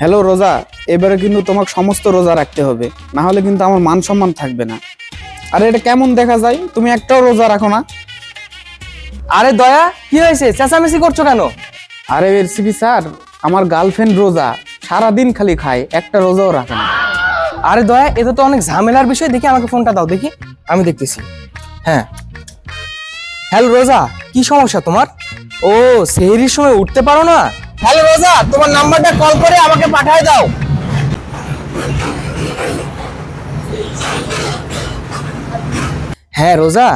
Hello রোজা, এবারে কিন্তু তোমাকে সমস্ত রোজা রাখতে হবে, না হলে কিন্তু আমার মান সম্মান থাকবে না। আরে এটা কেমন দেখা যায়, তুমি একটাও রোজা রাখো না? আরে দয়া, কি হয়েছে? চেঁচামেচি করছো কেন? আরে এসিপি স্যার, আমার গার্লফ্রেন্ড রোজা, সারাদিন খালি খায়, একটা রোজাও রাখে না। আরে দয়া, এটা তো অনেক ঝামেলার বিষয়। দেখি আমাকে ফোনটা দাও, দেখি আমি দেখতেছি। হ্যাঁ, হ্যালো রোজা, কি সমস্যা তোমার? ও, সেহরির সময় উঠতে পারো না? হ্যালো রোজা, তোমার নাম্বারটা কল করে আমাকে পাঠিয়ে দাও। হ্যাঁ রোজা,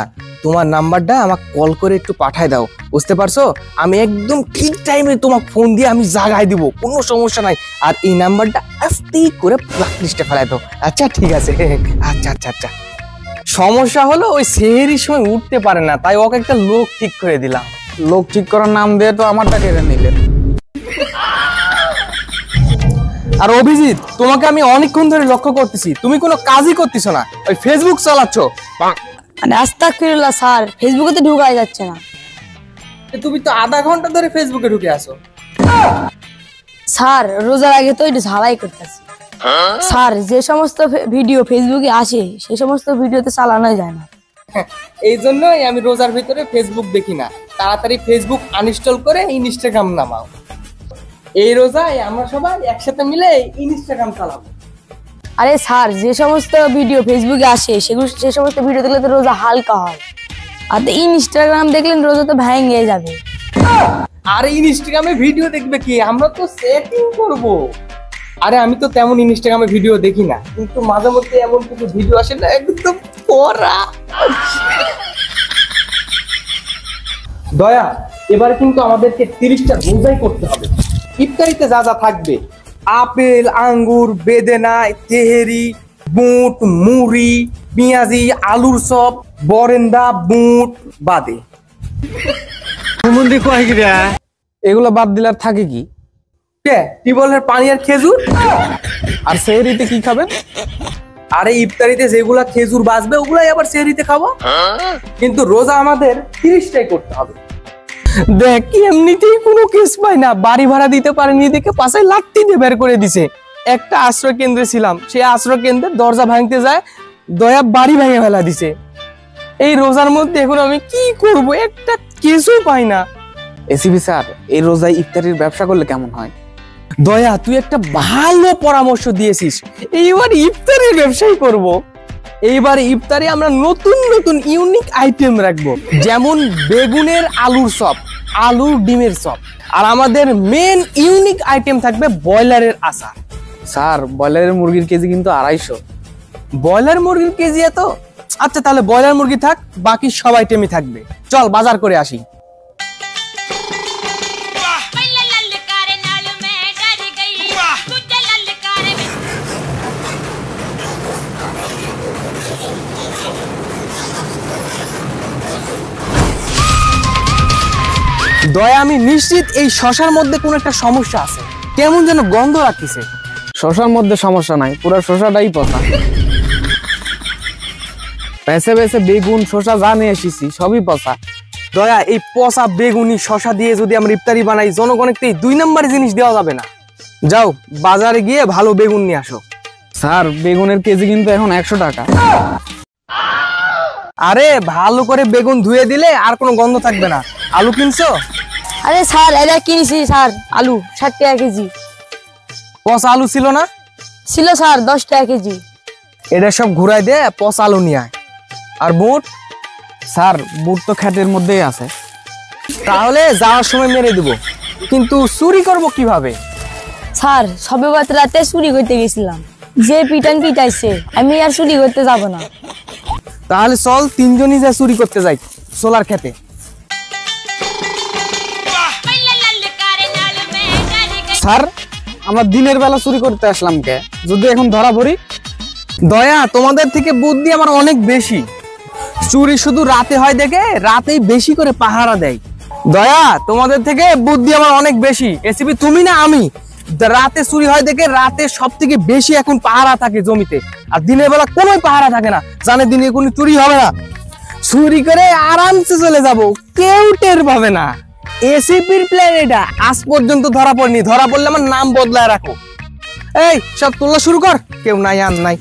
তোমার নাম্বারটা আমাকে কল করে একটু পাঠায় দাও, বুঝতে পারছো? আমি একদম ঠিক টাইমে তোমাকে ফোন দিয়ে আমি জাগাই দিব, কোনো সমস্যা নাই। আর এই নাম্বারটা আস্তে করে ব্ল্যাক লিস্টে ফেলাই দাও। আচ্ছা ঠিক আছে। আচ্ছা আচ্ছা আচ্ছা। সমস্যা হলো ওই সেহরির সময় উঠতে পারে না, তাই ওকে একটা লোক ঠিক করে দিলাম। লোক ঠিক করার নাম দিয়ে তো আমারটা কেড়ে নিলেন। আর অভিজিৎ, তোমাকে আমি অনেকক্ষণ ধরে লক্ষ্য করতেছি, তুমি কোনো কাজই করতেছো না, ওই ফেসবুক চালাচ্ছ। আস্তাগফিরুল্লাহ স্যার, ফেসবুকে তো ঢুকাই যাচ্ছে না। তুমি তো আধা ঘন্টা ধরে ফেসবুকে ঢুকে আসো। স্যার রোজার আগে তো একটু ঝালাই করতেছি। স্যার যে সমস্ত ভিডিও ফেসবুকে আসে সেই সমস্ত ভিডিওতে চালানোই যায় না। এই জন্যই আমি রোজার ভিতরে ফেসবুক দেখি না, তাড়াতাড়ি ফেসবুক আনইনস্টল করে ইনস্টাগ্রাম নামাও। এই রোজায় আমরা সবাই একসাথে মিলে ইনস্টাগ্রাম চালাবো। আরে স্যার যে সমস্ত ভিডিও ফেসবুকে আসে সে সমস্ত ভিডিও দেখলে তো রোজা হালকা হয়, আর ইনস্টাগ্রাম দেখলেন রোজা তো ভেঙে যাবে। আর ইনস্টাগ্রামে ভিডিও দেখবে কি, আমরা তো সেটিং করব। আরে আমি তো তেমন ইনস্টাগ্রামে ভিডিও দেখি না, কিন্তু মাঝে মধ্যে এমন কিছু ভিডিও আসে না, একদম পড়া। দয়া, এবারে কিন্তু আমাদেরকে 30টা রোজাই করতে হবে। ইফতারিতে যা যা থাকবে, আপেল, আঙ্গুর, বেদেনা, তেহেরি, বুট, মুড়ি, পেঁয়াজি, আলুর চপ, বরেন্দা, বুট বাদে। এগুলো বাদ দিলে আর থাকে কি? টিউবওয়েলের পানি আর খেজুর। আর সেহরিতে কি খাবেন? আরে ইফতারিতে যেগুলা খেজুর বাঁচবে ওগুলাই আবার সেহরিতে খাবো, কিন্তু রোজা আমাদের 30টাই করতে হবে। দেখ, এমনিতেই কোনো কেস পাই না, বাড়ি ভাড়া দিতে পারেনি দেখে পাশে লাঠি দিয়ে বের করে দিছে। একটা আশ্রয় কেন্দ্রে ছিলাম, সেই আশ্রয় কেন্দ্রের দরজা ভাঙতে যায়, দয়া বাড়ি ভেঙে ফেলা দিছে। এই রোজার মধ্যে এখন আমি কি করব, একটা কিছু পাই না। এসিপি স্যার, এই রোজায় ইফতারির ব্যবসা করলে কেমন হয়? দয়া, তুই একটা ভালো পরামর্শ দিয়েছিস, এইবার ইফতারের ব্যবসাই করব। এইবার ইফতারে আমরা নতুন নতুন ইউনিক আইটেম রাখবো, যেমন বেগুনের আলুর চপ, আলুর ডিমের চপ, আর আমাদের মেন ইউনিক আইটেম থাকবে ব্রয়লারের আচার। স্যার, ব্রয়লারের মুরগির কেজি কিন্তু 250। ব্রয়লার মুরগির কেজি এত? আচ্ছা তাহলে ব্রয়লার মুরগি থাক, বাকি সব আইটেমই থাকবে। চল বাজার করে আসি। দয়া, আমি নিশ্চিত এই শশার মধ্যে কোনো একটা সমস্যা আছে, কেমন যেন গন্ধ রাখতেছে। শশার মধ্যে সমস্যা নাই, পুরো শশাটাই পচা। বেছে বেছে বেগুন, শশা যা নিয়ে এসেছি সবই পচা। দয়া, এই পচা বেগুনি শশা দিয়ে যদি আমরা ইফতারি বানাই, জনগণকে 2 নম্বর জিনিস দেওয়া যাবে না। যাও বাজারে গিয়ে ভালো বেগুন নিয়ে আসো। স্যার, বেগুনের কেজি কিন্তু এখন 100 টাকা। আরে ভালো করে বেগুন ধুয়ে দিলে আর কোনো গন্ধ থাকবে না। আলু কিনছো? আরে স্যার এটা কিনেছি স্যার, আলু 60 টাকা কেজি। পচা আলু ছিল না? ছিল স্যার, 10 টাকা কেজি। এটা সব ঘুরাই দে, পচা আলু নিয়ে আয়। আর বুট? স্যার, বুট তো ক্ষেতের মধ্যেই আছে। তাহলে যাওয়ার সময় মেরে দিব, কিন্তু চুরি করব কিভাবে? স্যার সবে রাতে চুরি করতে গেছিলাম, যে পিটাইছে, আমি আর চুরি করতে যাব না। তাহলে চল 3 জনই যা চুরি করতে যাই সোলার খেতে। স্যার, আমরা দিনের বেলা চুরি করতে আসলাম কে, যদি এখন ধরা পড়ি? দয়া, তোমাদের থেকে বুদ্ধি আমার অনেক বেশি। চুরি শুধু রাতে হয় দেখে রাতেই বেশি করে পাহারা দেয়। দয়া, তোমাদের থেকে বুদ্ধি আমার অনেক বেশি। এসিপি তুমি না আমি। রাতে চুরি হয় দেখে রাতে সব থেকে বেশি এখন পাহারা থাকে জমিতে, আর দিনের বেলা কোনো পাহারা থাকে না, জানে দিনে কোনো চুরি হবে না। চুরি করে আরামসে চলে যাব, কেউ টের পাবে না। এসিপির প্ল্যান এটা, আজ পর্যন্ত ধরা পড়েনি, ধরা পড়লে আমার নাম বদলায় রাখো। এই সব তোলা শুরু কর, কেউ নাই আর নাই।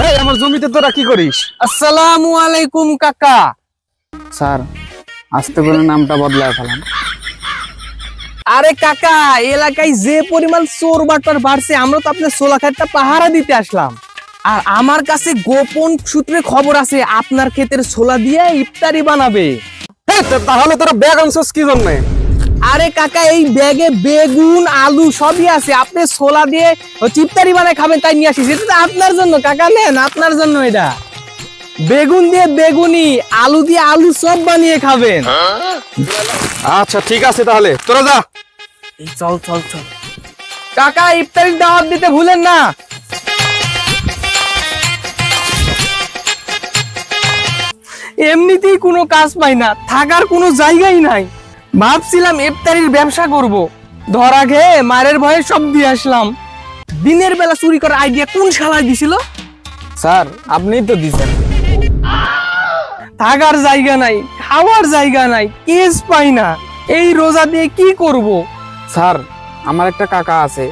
এই আমার জমিতে তোরা কি করিস? আসসালামু আলাইকুম কাকা। স্যার আস্তে করে নামটা বদলায় ফেলাম। আরে কাকা, এলাকায় যে পরিমাণ চোর বাটপার বাড়ছে, আমরা তো আপনার সোলাখাতটা পাহারা দিতে আসলাম। আর আমার কাছে গোপন সূত্রে খবর আছে আপনার ক্ষেতের ছোলা দিয়ে ইফতারি বানাবে। তাহলে তোরা ব্যাগ আনছস কি জন্য? আরে কাকা, এই ব্যাগে বেগুন আলু সবই আছে, আপনি ছোলা দিয়ে ইফতারি বানায় খাবেন তাই নিয়ে আসিস। এটা তো আপনার জন্য কাকা, নেন আপনার জন্য। এটা বেগুন দিয়ে বেগুনি, আলু দিয়ে আলু সব বানিয়ে খাবেন। আচ্ছা ঠিক আছে, তাহলে তোরা যা। চল চল চল কাকা, ইফতারির দাওয়াত দিতে ভুলেন না। এমনিতেই কোনো কাজ পাই না, থাকার কোনো জায়গাই নাই। ভাবছিলাম ইফতারির ব্যবসা করব, ধরা খেয়ে মারের ভয়ে সব দিয়ে আসলাম। দিনের বেলা চুরি করার আইডিয়া কোন শালায় দিছিল? স্যার আপনিই তো দিছেন। থাকার জায়গা নাই, খাওয়ার জায়গা নাই, কেস পাই না। এই রোজা দিয়ে কি করব? স্যার আমার একটা কাকা আছে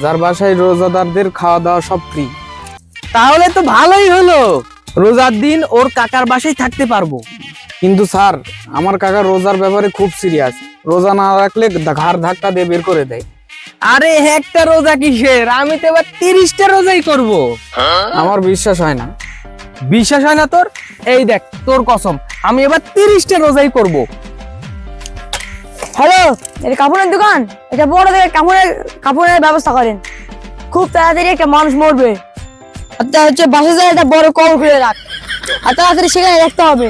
যার বাসায় রোজাদারদের খাওয়া দাওয়া সব ফ্রি। তাহলে তো ভালোই হলো, রোজার দিন ওর কাকার বাসায় থাকতে পারবো। কিন্তু স্যার আমার কাকা রোজার ব্যাপারে খুব সিরিয়াস, রোজা না রাখলে ঘাড় ধাক্কা দিয়ে বের করে দেয়। আরে একটা রোজা কিসের, আমি তো এবার 30টা রোজাই করব। আমার বিশ্বাস হয় না। বিশ্বাস হয় না তোর? এই দেখ তোর কসম, আমি এবার 30টা রোজাই করব। হ্যালো, এটা কাপড়ের দোকান, এটা বড় দেখে কাপড়ের ব্যবস্থা করেন। খুব তাড়াতাড়ি একটা মানুষ মরবে, আর তা হচ্ছে বাসা যায় একটা বড় কবর খুলে রাখ, আর তাড়াতাড়ি সেখানে রাখতে হবে।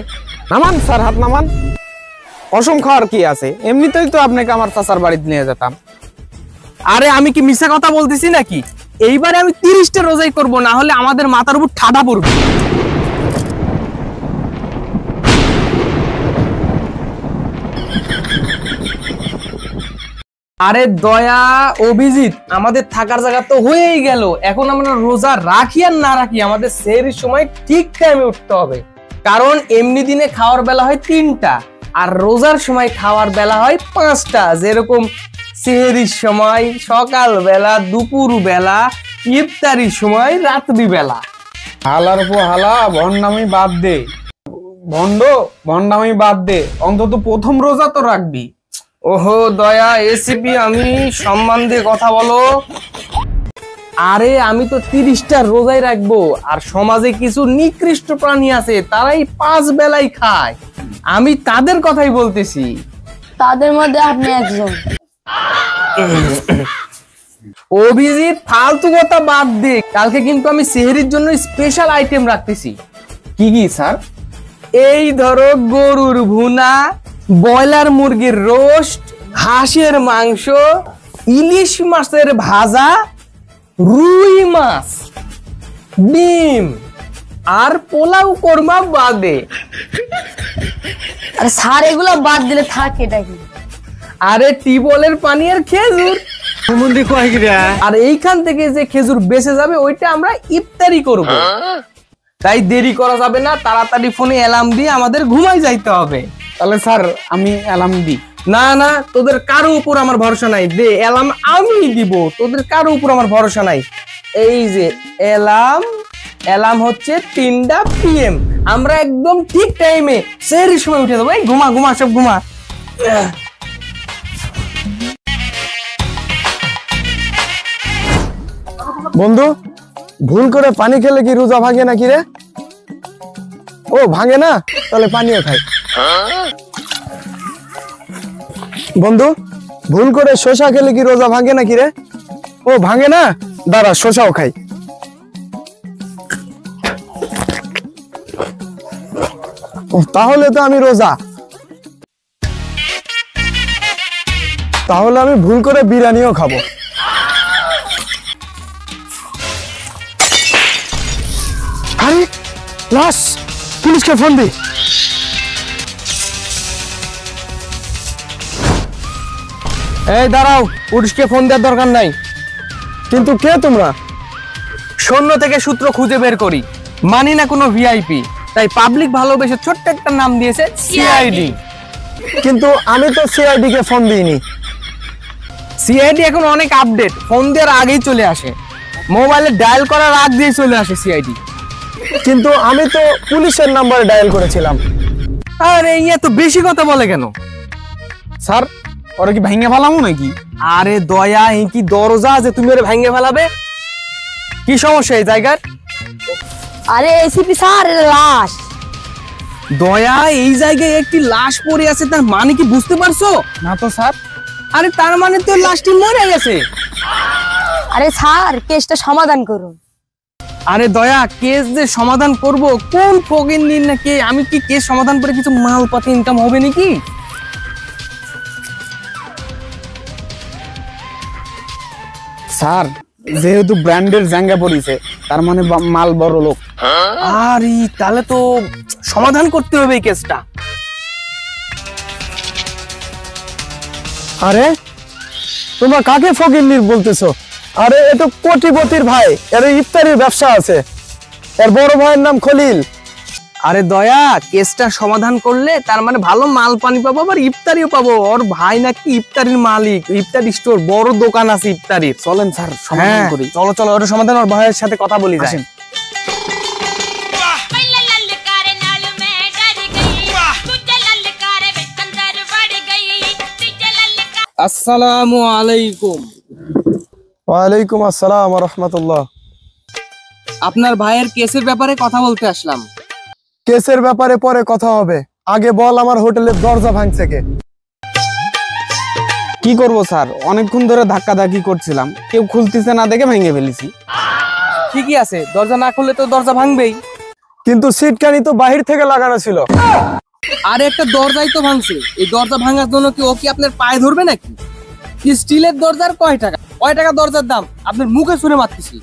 নামান স্যার, হাত নামান। কসম খাওয়ার কি আছে, এমনিতেই তো আপনাকে আমার চাচার বাড়িতে নিয়ে যেতাম। আরে আমি কি মিথ্যা কথা বলতেছি নাকি? এইবারে আমি 30টা রোজাই করব, না হলে আমাদের মাথার উপর ঠাডা পড়বে। আরে দয়া, অভিজিৎ, আমাদের থাকার জায়গা তো হয়েই গেল। এখন আমরা রোজা রাখি আর না রাখি, আমাদের সেহরির সময় ঠিক টাইমে উঠতে হবে। কারণ এমনি দিনে খাওয়ার বেলা হয় 3টা, আর রোজার সময় খাওয়ার বেলা হয় 5টা। যেরকম সেহরির সময় সকাল বেলা, দুপুর বেলা, ইফতারির সময় রাত্রি বেলা। হালার উপর হালা, ভণ্ডামি বাদ দে। ভণ্ডামি বাদ দে, অন্তত প্রথম রোজা তো রাখবি। ওহো দয়া, এসিপি, আমি সম্মান দিয়ে কথা বলো। আরে আমি তো 30টা রোজাই রাখবো, আর সমাজে কিছু নিকৃষ্ট প্রাণী আছে, তারাই 5 বেলাই খায়। আমি তাদের কথাই বলতেছি। তাদের মধ্যে আপনি একজন। অভিজিৎ, ফালতু কথা বাদ দে, কালকে কিন্তু আমি সেহরির জন্য স্পেশাল আইটেম রাখতেছি। কি কি স্যার? এই ধরো গরুর ভুনা, ব্রয়লার মুরগির রোস্ট, হাঁসের মাংস, ইলিশ মাছের ভাজা, রুই মাছ, ডিম, আর পোলাও কোরমা বাদে। আর স্যার এগুলো বাদ দিলে থাকে এটা কি? আরে টিউবওয়েলের পানি আর খেজুর। আর এইখান থেকে যে খেজুর বেঁচে যাবে ওইটা আমরা ইফতারি করব। তাই দেরি করা যাবে না, তাড়াতাড়ি ফোনে অ্যালার্ম দিয়ে আমাদের ঘুমাই যাইতে হবে। তাহলে স্যার আমি অ্যালার্ম দিই? না না, তোদের কারো উপর আমার ভরসা নাই। দে অ্যালার্ম, আমি দিব, তোদের কারো উপর আমার ভরসা নাই। এই যে অ্যালার্ম হচ্ছে 3টা PM। আমরা একদম ঠিক টাইমে সেহরির সময় উঠে যাবো। এই ঘুমা ঘুমা, সব ঘুমা। বন্ধু, ভুল করে পানি খেলে কি রোজা ভাঙে নাকি রে? ও ভাঙে না, তাহলে পানিও খাই। বন্ধু, ভুল করে শসা খেলে কি রোজা ভাঙে নাকি রে? ও ভাঙে না, দাঁড়া শসাও খাই। তাহলে তো আমি রোজা। তাহলে আমি ভুল করে বিরিয়ানিও খাবো। আরে লাশ, পুলিশকে ফোন দি। এই দাঁড়াও, পুলিশকে ফোন দেওয়ার দরকার নাই। কিন্তু কে তোমরা? সৈন্য থেকে সূত্র খুঁজে বের করি, মানি না কোনো ভিআইপি, তাই পাবলিক ভালোবেসে ছোট্ট একটা নাম দিয়েছে সিআইডি। কিন্তু আমি তো সিআইডি কে ফোন দিইনি। সিআইডি এখন অনেক আপডেট, ফোন দেওয়ার আগেই চলে আসে, মোবাইলে ডায়াল করার আগ দিয়ে চলে আসে সিআইডি। কিন্তু আমি তো পুলিশের নাম্বারে ডায়াল করেছিলাম। আরে ইয়া তো বেশি কথা বলে কেন? স্যার ওরা কি ভাঙে ফেলামো নাকি? আরে দয়া, এই কি দরজা যে তুমি ওরে ভাঙে ফেলাবে? কি সমস্যা এই জায়গার? আরে এসিপি স্যার, এটা লাশ। দয়া, এই জায়গায় একটি লাশ পড়ে আছে, তার মানে কি বুঝতে পারছো? না তো স্যার। আরে তার মানে তো লাশটি মরে গেছে। আরে স্যার, কেসটা সমাধান করুন। আরে দয়া, কেস যে সমাধান করব, কোন ফকির নিন না কে? আমি কি কেস সমাধান করে কিছু মালপাতি ইনকাম হবে নাকি? স্যার যেহেতু ব্র্যান্ডের জাঙ্গা পড়িছে, তার মানে মাল বড় লোক। আরে তাহলে তো সমাধান করতে হবে এই কেসটা। আরে তোমরা কাকে ফকিরনির বলতেছো? আরে এ তো কোটিপতির ভাই, এর ইফতারির ব্যবসা আছে। এর বড় ভাইয়ের নাম খলিল। আরে দয়া, কেসটা সমাধান করলে তার মানে ভালো মাল পানি পাবো, আবার ইফতারিও পাবো। ওর ভাই নাকি ইফতারির মালিক, ইফতারি স্টোর, বড় দোকান আছে ইফতারির। চলেন স্যার সমাধান হ্যাঁ, করি। চলো চলো, ওর সমাধান ওর ভাইয়ের সাথে কথা বলি যাই। আসেন। আসসালামু আলাইকুম। ওয়ালাইকুম আসসালাম ওয়া রাহমাতুল্লাহ। আপনার ভাইয়ের কেসের ব্যাপারে কথা বলতে আসলাম। কেসের ব্যাপারে পরে কথা হবে, আগে বল আমার হোটেলের দরজা ভাঙছে কে? কি করব স্যার, অনেকক্ষণ ধরে ধাক্কাধাক্কি করছিলাম, কেউ খুলতেছে না দেখে ভেঙে ফেলেছি। ঠিকই আছে, দরজা না খুললে তো দরজা ভাঙবেই। কিন্তু সিটকানি তো বাহির থেকে লাগানো ছিল। আর একটা দরজাই তো ভাঙছে, এই দরজা ভাঙার জন্য কি ও কি আপনার পায়ে ধরবে নাকি? স্টিলের দরজার কয় টাকা? কয় টাকা দরজার দাম? আপনার মুখে শুনে মারতেছি।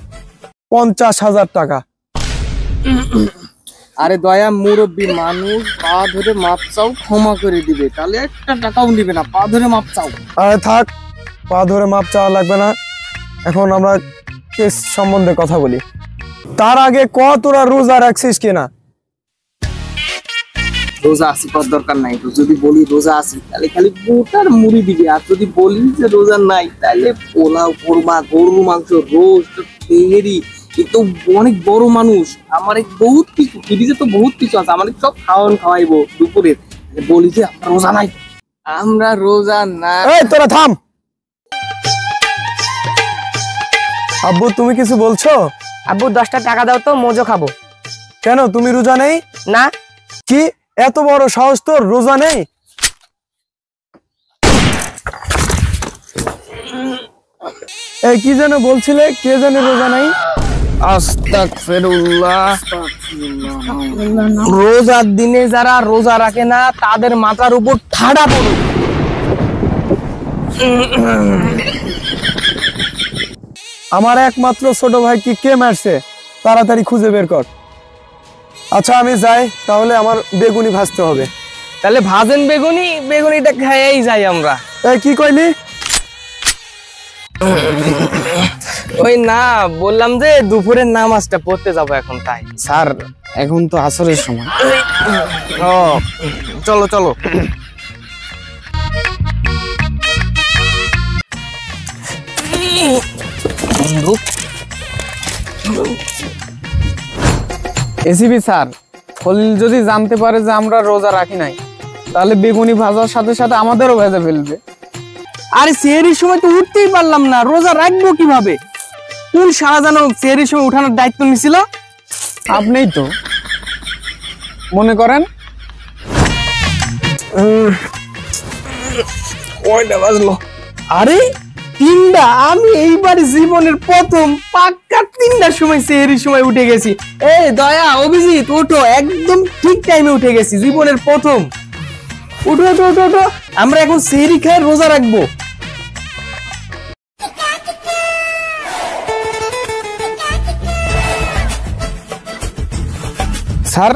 50,000 টাকা। আরে দয়া, মুরব্বী মানুষ, পা ধরে মাপ চাও, ক্ষমা করে দিবে, তাহলে একটা টাকাও নিবে না। পা ধরে মাপ চাও। আরে থাক, পা ধরে মাপ চাওয়া লাগবে না। এখন আমরা কেস সম্বন্ধে কথা বলি। তার আগে তোরা রোজা রাখছিস কিনা? রোজা আছি কর দরকার নাই তো, যদি বলি রোজা আছি তাহলে খালি গোটার মুড়ি দিবে, আর যদি বলি যে রোজা নাই তাহলে পোলাও, কোরমা, গরুর মাংস, রোস্ট, তেহেরি। কিন্তু অনেক বড় মানুষ, আমার এক বহুত কিছু ফ্রিজে তো বহুত কিছু আছে, আমার সব খাওয়াইবো দুপুরের। বলি যে আমরা রোজা নাই, আমরা রোজা না। এই তোরা থাম। আব্বু তুমি কিছু বলছো? আব্বু 10টা টাকা দাও তো, মোজো খাবো। কেন তুমি রোজা নেই? না। কি এত বড় সাহস তোর, রোজা নেই? এই কি যেন বলছিলে, কে জানে রোজা নাই? আস্তাগফিরুল্লাহ। রোজার দিনে যারা রোজা রাখে না তাদের মাথার উপর ঠাডা পড়ুক। আমার একমাত্র ছোট ভাই কি কে মারছে? তাড়াতাড়ি খুঁজে বের কর। আচ্ছা আমি যাই, তাহলে আমার বেগুনি ভাজতে হবে। তাহলে ভাজেন বেগুনি, বেগুনিটা খাইয়াই যাই আমরা। এই কি কইলি? ওই না, বললাম যে দুপুরের নামাজটা পড়তে যাবো এখন, তাই। স্যার এখন তো আসরের সময়। ও চলো চলো। এসিপি স্যার, খলিল যদি জানতে পারে যে আমরা রোজা রাখি নাই, তাহলে বেগুনি ভাজার সাথে সাথে আমাদেরও ভেজে ফেলবে। আরে সেহরির সময় তো উঠতেই পারলাম না, রোজা রাখবো কিভাবে? কোন সারা জানো সেহরির সময় উঠানোর দায়িত্ব নিছিল? আপনিই তো মনে করেন। কয়টা বাজলো? আরে 3টা। আমি এইবার জীবনের প্রথম পাক্কা 3টার সময় সেহরির সময় উঠে গেছি। এই দয়া, অভিজিৎ ওঠো, একদম ঠিক টাইমে উঠে গেছি, জীবনের প্রথম। উঠো উঠো উঠো উঠো, আমরা এখন সেহরি খাই রোজা রাখবো। স্যার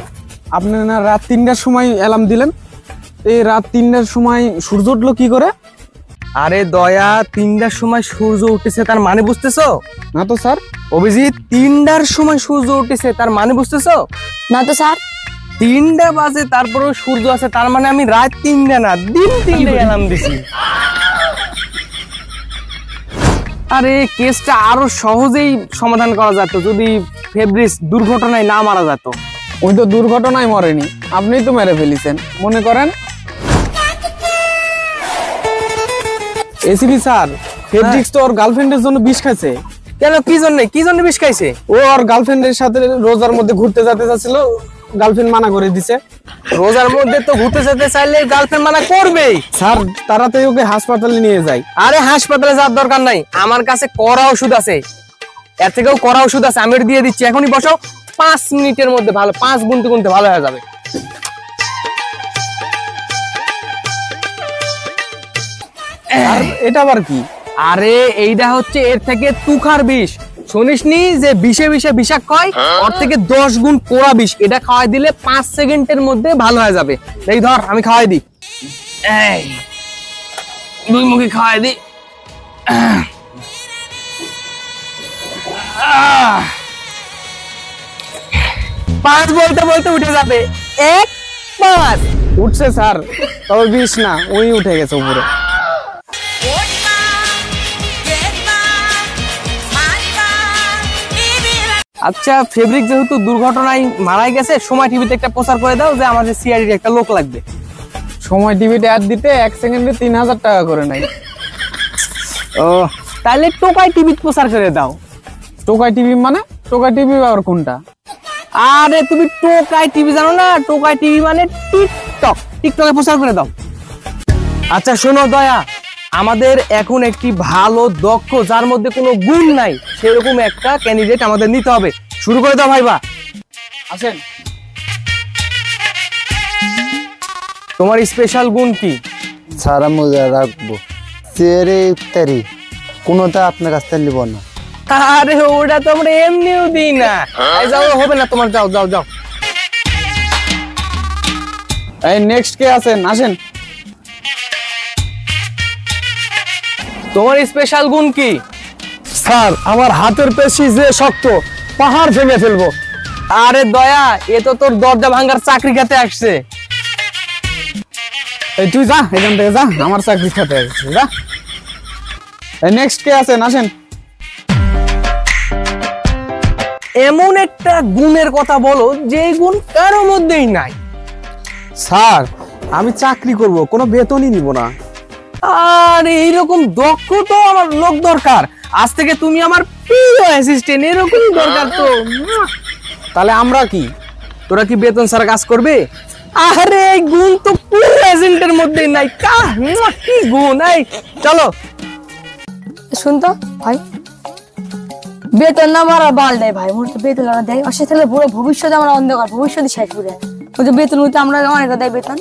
আপনি না রাত 3টার সময় অ্যালার্ম দিলেন, এই রাত 3টার সময় সূর্য উঠলো কি করে? আরে দয়া, 3টার সময় সূর্য উঠেছে তার মানে বুঝতেছো? না তো স্যার। অভিজিৎ, 3টার সময় সূর্য উঠেছে তার মানে বুঝতেছো? না তো স্যার। 3টা বাজে তারপরেও সূর্য আছে, তার মানে আমি রাত 3টা না দিন 3টে অ্যালার্ম দিছি। আরে কেসটা আরো সহজেই সমাধান করা যেত যদি ফেব্রিস দুর্ঘটনায় না মারা যেত। ওই তো দুর্ঘটনায় মরেনি, আপনিই তো মেরে ফেলেছেন। মনে করেন এসিপি স্যার, ফেব্রিক্স তো ওর গার্লফ্রেন্ডের জন্য বিষ খাইছে। কেন, কি জন্য বিষ খাইছে? ও ওর গার্লফ্রেন্ডের সাথে রোজার মধ্যে ঘুরতে যেতে চাচ্ছিল, গার্লফ্রেন্ড মানা করে দিছে। রোজার মধ্যে তো ঘুরতে যেতে চাইলে গার্লফ্রেন্ড মানা করবেই। স্যার তাড়াতাড়ি ওকে হাসপাতালে নিয়ে যাই। আরে হাসপাতালে যাওয়ার দরকার নাই, আমার কাছে কড়া ওষুধ আছে, এর থেকেও কড়া ওষুধ আছে, আমি ওটা দিয়ে দিচ্ছি। এখনই বসো, 5 মিনিটের মধ্যে ভালো, 5 গুনতে গুনতে ভালো হয়ে যাবে। আর এটা আবার কি? আরে এইটা হচ্ছে এর থেকে তুখার বিষ। শুনিসনি যে বিষে বিষে বিষাক্ত হয়? ওর থেকে 10 গুণ পোড়া বিষ। এটা খাওয়াই দিলে 5 সেকেন্ডের মধ্যে ভালো হয়ে যাবে। এই ধর, আমি খাওয়াই দিই। এই 2 মুখে খাওয়াই দিই। 5 বলতে বলতে উঠে যাবে। 1 5 উঠছে স্যার, তবে বিষ না, ওই উঠে গেছে উপরে। আচ্ছা, ফেব্রিক যেহেতু দুর্ঘটনায় মারা গেছে, সময় টিভিতে একটা প্রচার করে দাও যে আমাদের সিআইডির একটা লোক লাগবে। সময় টিভিতে অ্যাড দিতে 1 সেকেন্ডে 3000 টাকা করে নেয়। ও, তাহলে টোকাই টিভিতে প্রচার করে দাও। টোকাই টিভি মানে? টোকাই টিভি আবার কোনটা? আরে তুমি টোকাই টিভি জানো না? টোকাই টিভি মানে টিকটক, টিকটকে প্রচার করে দাও। আচ্ছা শোনো দয়া, আমাদের এখন একটি ভালো দক্ষ, যার মধ্যে কোনো গুণ নাই, সেরকম একটা ক্যান্ডিডেট আমাদের নিতে হবে। শুরু করে দাও ভাইবা। আসেন। তোমার স্পেশাল গুণ কি? সারা মজা রাখবো, চেয়ারে ইফতারি কোনোটা আপনার কাছ থেকে নিব না। আরে ওটা তো আমরা এমনিও দিই না। এই যাও, হবে না তোমার, যাও যাও যাও। এই নেক্সট কে আছেন? আসেন। তোমার স্পেশাল গুণ কি? স্যার আমার হাতের পেশি যে শক্ত, পাহাড় ভেঙে ফেলবো। আরে দয়া, এ তো তোর দরজা ভাঙার চাকরি খেতে আসছে। এই তুই যা এখান থেকে, যা, আমার চাকরি খেতে আসছিস, যা। এই নেক্সট কে আছেন? আসেন। এমন একটা গুণের কথা বলো যে গুণ কারো মধ্যেই নাই। স্যার আমি চাকরি করব, কোনো বেতনই নিব না। আর এইরকম দক্ষ তো আমার লোক দরকার। আজ থেকে তুমি আমার প্রিয় অ্যাসিস্ট্যান্ট, এরকমই দরকার তো। তাহলে আমরা কি? তোরা কি বেতন ছাড়া কাজ করবে? আরে এই গুণ তো পুরো এজেন্টের মধ্যেই নাই। কি গুণ! এই চলো। শুনতো ভাই, বেতন না মারা বাল দেয় ভাই, মোর তো বেতন আমরা দেয়, আর সে তাহলে পুরো ভবিষ্যতে আমরা অন্ধকার, ভবিষ্যতে শেষ করে ওই যে বেতন হইতে আমরা অনেক দেয় বেতন।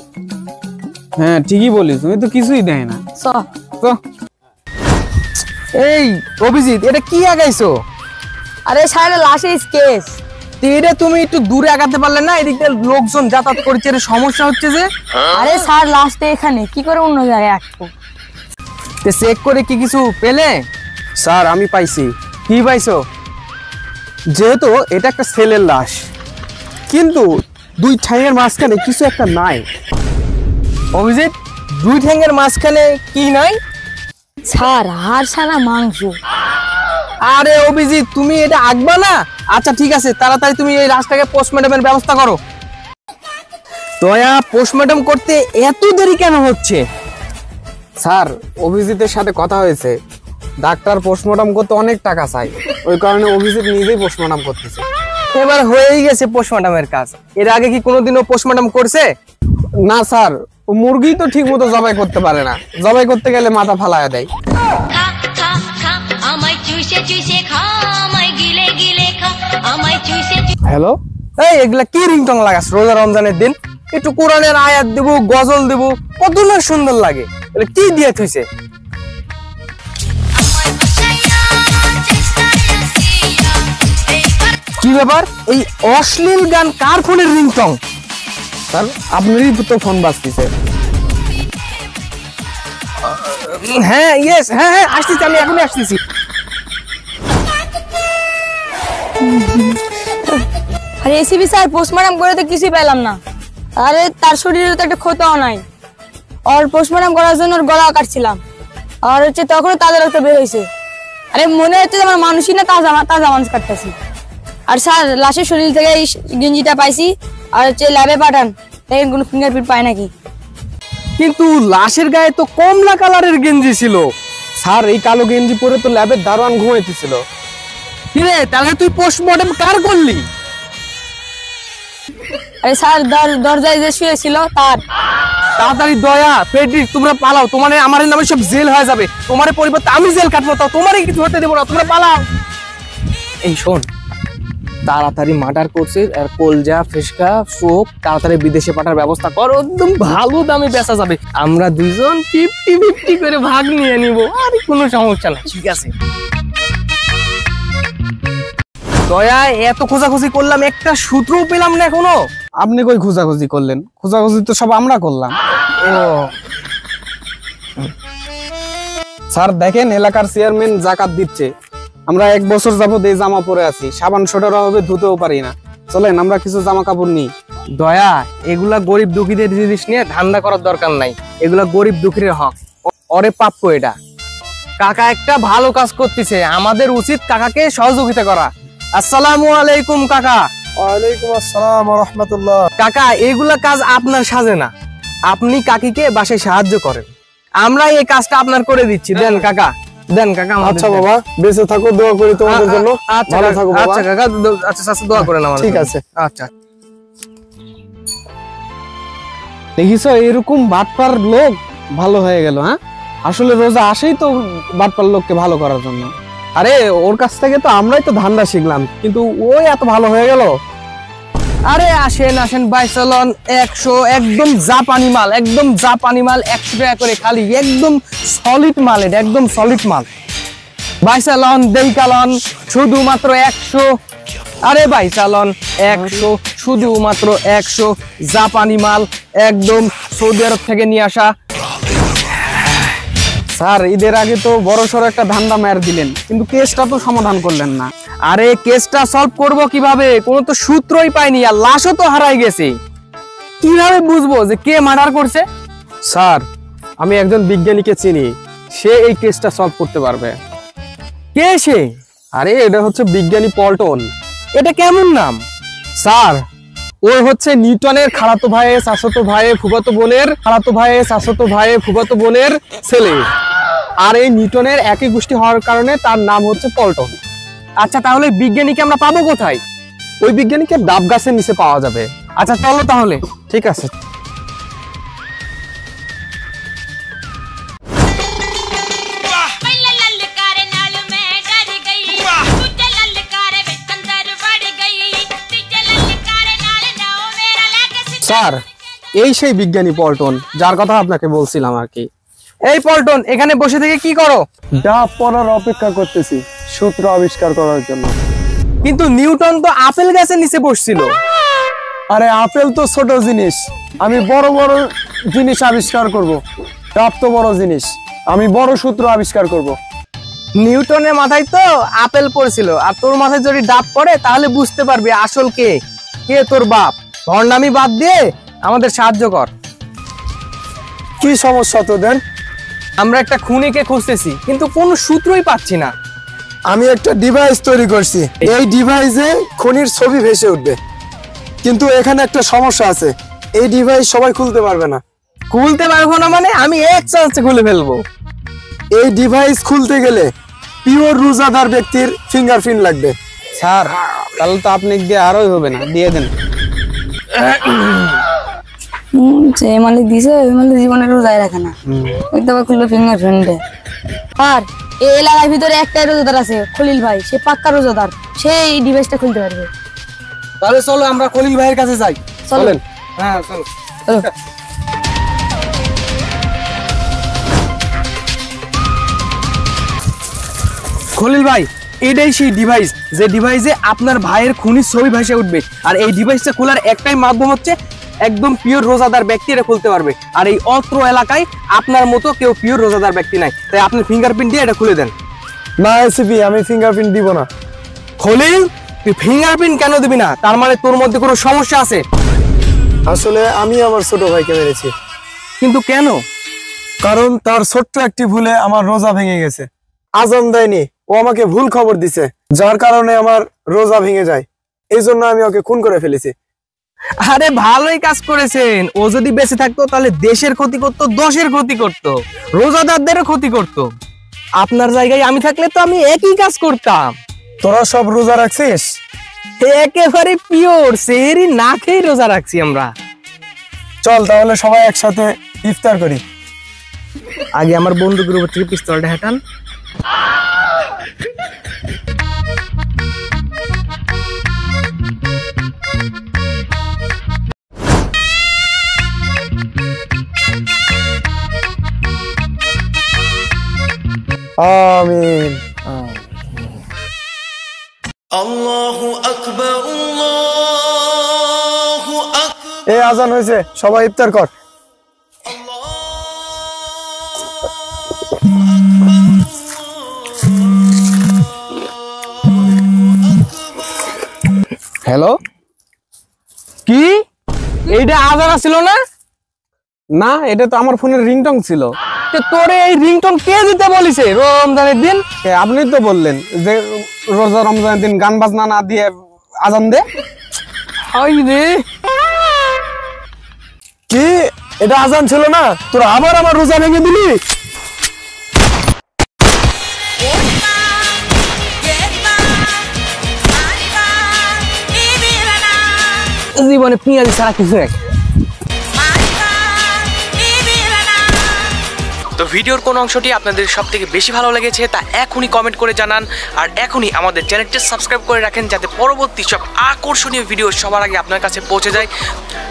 হ্যাঁ ঠিকই বলিস, তুমি তো কিছুই দেয় না। চ তো এই অভিজিৎ, এটা কি আগাইছো? আরে সাইডে লাশের কেস। এটা তুমি একটু দূরে আগাতে পারলে না? এদিক দিয়ে লোকজন যাতায়াত করছে, এর সমস্যা হচ্ছে যে। আরে স্যার লাস্টে এখানে কি করে অন্য জায়গায় আঁকবো? চেক করে কি কিছু পেলে? স্যার আমি পাইছি। কি পাইছো? যেহেতু এটা একটা ছেলের লাশ, কিন্তু 2 ঠ্যাঙের মাঝখানে কিছু একটা নাই। অভিজিৎ, 2 ঠ্যাঙের মাঝখানে কি নাই? স্যার হাড় সারা মাংস। আরে অভিজিৎ, তুমি এটা আঁকবা না? আচ্ছা ঠিক আছে, তাড়াতাড়ি তুমি এই লাশটাকে পোস্টমর্টমের ব্যবস্থা করো। দয়া, পোস্টমর্টম করতে এত দেরি কেন হচ্ছে? স্যার অভিজিতের সাথে কথা হয়েছে, ডাক্তার পোস্টমর্টম করতে অনেক টাকা চাই, ওই কারণে অভিজিৎ নিজেই পোস্টমর্টম করতেছে। এবার হয়েই গেছে পোস্টমর্টমের কাজ। এর আগে কি কোনোদিনও পোস্টমর্টম করছে? না স্যার, ও মুরগি তো ঠিক মতো জবাই করতে পারে না, জবাই করতে গেলে মাথা ফালায়া দেয়। খা খা খা আমায় চুষে চুষে খা আমায় গিলে গিলে খা আমায় চুষে হ্যালো, এই এগুলা কি রিংটং লাগাস রোজা রমজানের দিন? একটু কোরআনের আয়াত দেবো, গজল দেবো, কত না সুন্দর লাগে। এগুলা কি দিয়ে থইছে? কি ব্যাপার? এই অশ্লীল গান কার ফোনের রিংটং? স্যার আপনারই তো ফোন বাজতেছে। হ্যাঁ ইয়েস, হ্যাঁ হ্যাঁ আসতেছি, আমি এখনই আসতেছি। আর এসিবি স্যার পোস্টমর্টম করে তো কিছুই পেলাম না। আরে তার শরীরে তো একটা ক্ষতও নাই। আর পোস্টমর্টম করার জন্য ওর গলা কাটছিলাম, আর হচ্ছে তখন তাজা রক্ত বের হয়েছে। আরে মনে হচ্ছে আমার মানুষই না তাজা তাজা মানুষ কাটতেছি। আর স্যার লাশের শরীর থেকে এই গেঞ্জিটা পাইছি, আর হচ্ছে ল্যাবে পাঠান দেখেন কোনো ফিঙ্গারপ্রিন্ট পায় নাকি। কিন্তু লাশের গায়ে তো কমলা কালারের গেঞ্জি ছিল। স্যার এই কালো গেঞ্জি পরে তো ল্যাবের দারোয়ান ঘুমাইতেছিল। কিরে তাহলে তুই পোস্টমর্টম কার করলি? আরে স্যার দরজায় যে শুয়েছিল তার। তাড়াতাড়ি দয়া ফেডরিক তোমরা পালাও, তোমার আমার নামে সব জেল হয়ে যাবে। তোমার পরিবর্তে আমি জেল কাটবো, তাও তোমারই কিছু হতে দেবো না, তোমরা পালাও। এই শোন, তাড়াতাড়ি মার্ডার করছে আর কলজা ফেসকা চোখ তাড়াতাড়ি বিদেশে পাঠার ব্যবস্থা কর, একদম ভালো দামে বেচা যাবে। আমরা দুইজন 50-50 করে ভাগ নিয়ে নিব, আর কোনো সমস্যা নাই। ঠিক আছে দয়া, এত খোঁজাখুঁজি করলাম একটা সূত্রও পেলাম না এখনো। আপনি কই খোঁজাখুঁজি করলেন? খোঁজাখুঁজি তো সব আমরা করলাম। ও স্যার দেখেন, এলাকার চেয়ারম্যান জাকাত দিচ্ছে, আমরা 1 বছর যাবত এই জামা পরে আছি, সাবান সোডার অভাবে ধুতেও পারি না। চলেন আমরা কিছু জামা কাপড় নিই। দয়া, এগুলা গরিব দুঃখীদের জিনিস নিয়ে ধান্দা করার দরকার নাই, এগুলা গরিব দুঃখীর হক, ওরে প্রাপ্য এটা। কাকা একটা ভালো কাজ করতেছে, আমাদের উচিত কাকাকে সহযোগিতা করা। আসসালামু আলাইকুম কাকা। ওয়ালাইকুম আসসালাম ওয়া রাহমাতুল্লাহ। কাকা এগুলা কাজ আপনার সাজে না, আপনি কাকিকে বাসায় সাহায্য করেন, আমরা এই কাজটা আপনার করে দিচ্ছি। দেন কাকা, দেন কাকা। আচ্ছা বাবা, বেঁচে থাকো, দোয়া করি তোমাদের জন্য। আচ্ছা ভালো থাকো বাবা। আচ্ছা কাকা, আচ্ছা আচ্ছা দোয়া করেন আমাদের ঠিক জন্য। আছে। আচ্ছা দেখিস এরকম বাটপার লোক ভালো হয়ে গেল। হ্যাঁ, আসলে রোজা আসেই তো বাটপার লোককে ভালো করার জন্য। আরে ওর কাছ থেকে তো আমরাই তো ধান্দা শিখলাম, কিন্তু ওই এত ভালো হয়ে গেল। আরে আসেন আসেন ভাই, চলন 100 একদম জাপানি মাল, একদম জাপানি মাল 100 টাকা করে খালি, একদম সলিড মাল, এটা একদম সলিড মাল। ভাই চালন দেই কালন শুধুমাত্র 100। আরে ভাই চালন 100, শুধুমাত্র 100 জাপানি মাল, একদম সৌদি আরব থেকে নিয়ে আসা। স্যার ঈদের আগে তো বড় সড়ো একটা ধান্দা মার দিলেন, কিন্তু কেসটা তো সমাধান করলেন না। আরে কেসটা সলভ করব কিভাবে? কোনো তো সূত্রই পাইনি, আর লাশও তো হারাই গেছে। কিভাবে বুঝবো যে কে মার্ডার করছে? স্যার আমি একজন বিজ্ঞানীকে চিনি, সে এই কেসটা সলভ করতে পারবে। কে সে? আরে এটা হচ্ছে বিজ্ঞানী পল্টন। এটা কেমন নাম? স্যার ওই হচ্ছে নিউটনের খালাতো ভাইয়ের চাচাতো ভাইয়ের ফুফাতো বোনের খালাতো ভাইয়ের চাচাতো ভাইয়ের ফুফাতো বোনের ছেলে, আর এই নিউটনের একই গোষ্ঠী হওয়ার কারণে তার নাম হচ্ছে পল্টন। আচ্ছা তাহলে বিজ্ঞানীকে আমরা পাবো কোথায়? ওই বিজ্ঞানীকে ডাব গাছের নিচে পাওয়া যাবে। আচ্ছা চলো তাহলে। ঠিক আছে। স্যার এই সেই বিজ্ঞানী পল্টন যার কথা আপনাকে বলছিলাম আর কি। এই পল্টন, এখানে বসে থেকে কি করো? ডাব পড়ার অপেক্ষা করতেছি সূত্র আবিষ্কার করার জন্য। কিন্তু নিউটন তো আপেল গাছের নিচে বসছিল। আরে আপেল তো ছোট জিনিস, আমি বড় বড় জিনিস আবিষ্কার করব। ডাব তো বড় জিনিস, আমি বড় সূত্র আবিষ্কার করব। নিউটনের মাথায় তো আপেল পড়ছিল, আর তোর মাথায় যদি ডাব পড়ে তাহলে বুঝতে পারবি আসল কে কে তোর বাপ। ভণ্ডামি বাদ দিয়ে আমাদের সাহায্য কর। কি সমস্যা তোদের? আমরা একটা খুনিকে খুঁজতেছি, কিন্তু কোনো সূত্রই পাচ্ছি না। আমি একটা ডিভাইস তৈরি করছি, এই ডিভাইসে খনির ছবি ভেসে উঠবে, কিন্তু এখানে একটা সমস্যা আছে, এই ডিভাইস সবাই খুলতে পারবে না। খুলতে পারবো না মানে? আমি এক চান্সে খুলে ফেলবো। এই ডিভাইস খুলতে গেলে পিওর রোজাদার ব্যক্তির ফিঙ্গারপ্রিন্ট লাগবে। স্যার তাহলে তো আপনি দিয়ে আরোই হবে না, দিয়ে দেন। যে মালিক দিছে ওই মালিক জীবনে রোজায় রাখে না, ওই তো আবার খুললো ফিঙ্গারপ্রিন্টে। আর এই এলাকার ভিতরে একটাই রোজাদার আছে, খলিল ভাই, সে পাক্কা রোজাদার, সে এই ডিভাইসটা খুলতে পারবে। তাহলে চলো আমরা খলিল ভাইয়ের কাছে যাই। চলেন। হ্যাঁ চলো। চলো। খলিল ভাই, এটাই সেই ডিভাইস যে ডিভাইসে আপনার ভাইয়ের খুনির ছবি ভেসে উঠবে, আর এই ডিভাইসটা খোলার একটাই মাধ্যম হচ্ছে একদম পিওর রোজাদার ব্যক্তি এটা খুলতে পারবে। আর এই অত্র এলাকায় আপনার মতো কেউ পিওর রোজাদার ব্যক্তি নাই, তাই আপনি ফিঙ্গারপ্রিন্ট দিয়ে এটা খুলে দেন। না এসিপি, আমি ফিঙ্গারপ্রিন্ট দিব না। খলিল, তুই ফিঙ্গারপ্রিন্ট কেন দিবি না? তার মানে তোর মধ্যে কোনো সমস্যা আছে। আসলে আমি আমার ছোট ভাইকে মেরেছি। কিন্তু কেন? কারণ তার ছোট্ট একটি ভুলে আমার রোজা ভেঙে গেছে। আজান দেয়নি, ও আমাকে ভুল খবর দিছে, যার কারণে আমার রোজা ভেঙে যায়। এই জন্য আমি ওকে খুন করে ফেলেছি। আরে ভালোই কাজ করেছেন। ও যদি বেঁচে থাকতো তাহলে দেশের ক্ষতি করতো, দশের ক্ষতি করতো, রোজাদারদেরও ক্ষতি করতো। আপনার জায়গায় আমি থাকলে তো আমি একই কাজ করতাম। তোরা সব রোজা রাখছিস? একেবারে পিওর সেহরি না খেয়ে রোজা রাখছি আমরা। চল তাহলে সবাই একসাথে ইফতার করি। আগে আমার বন্দুকের উপর থেকে পিস্তলটা হেঁটান। আমিন। এই আজান হয়েছে, সবাই ইফতার কর। হ্যালো, কি এইটা আজান ছিল না? না, এটা তো আমার ফোনের রিংটং ছিল। তোরে এই রিংটোন কে দিতে বলিছে রমজানের দিন? আপনি তো বললেন যে রোজা রমজানের দিন গান বাজনা না দিয়ে আজান দে। হাই রে, কি এটা আজান ছিল না? তোরা আবার আমার রোজা ভেঙে দিলি। জীবনে পেঁয়াজি ছাড়া কিছু এক। তো ভিডিওর কোন অংশটি আপনাদের সব থেকে বেশি ভালো লেগেছে তা এখনই কমেন্ট করে জানান, আর এখনই আমাদের চ্যানেলটি সাবস্ক্রাইব করে রাখেন যাতে পরবর্তী সব আকর্ষণীয় ভিডিও সবার আগে আপনার কাছে পৌঁছে যায়।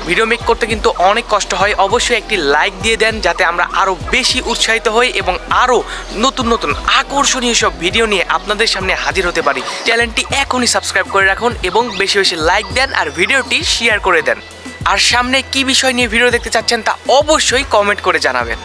ভিডিও মেক করতে কিন্তু অনেক কষ্ট হয়, অবশ্যই একটি লাইক দিয়ে দেন যাতে আমরা আরও বেশি উৎসাহিত হই এবং আরও নতুন নতুন আকর্ষণীয় সব ভিডিও নিয়ে আপনাদের সামনে হাজির হতে পারি। চ্যানেলটি এখনই সাবস্ক্রাইব করে রাখুন এবং বেশি বেশি লাইক দেন আর ভিডিওটি শেয়ার করে দেন। আর সামনে কি বিষয় নিয়ে ভিডিও দেখতে চাচ্ছেন তা অবশ্যই কমেন্ট করে জানাবেন।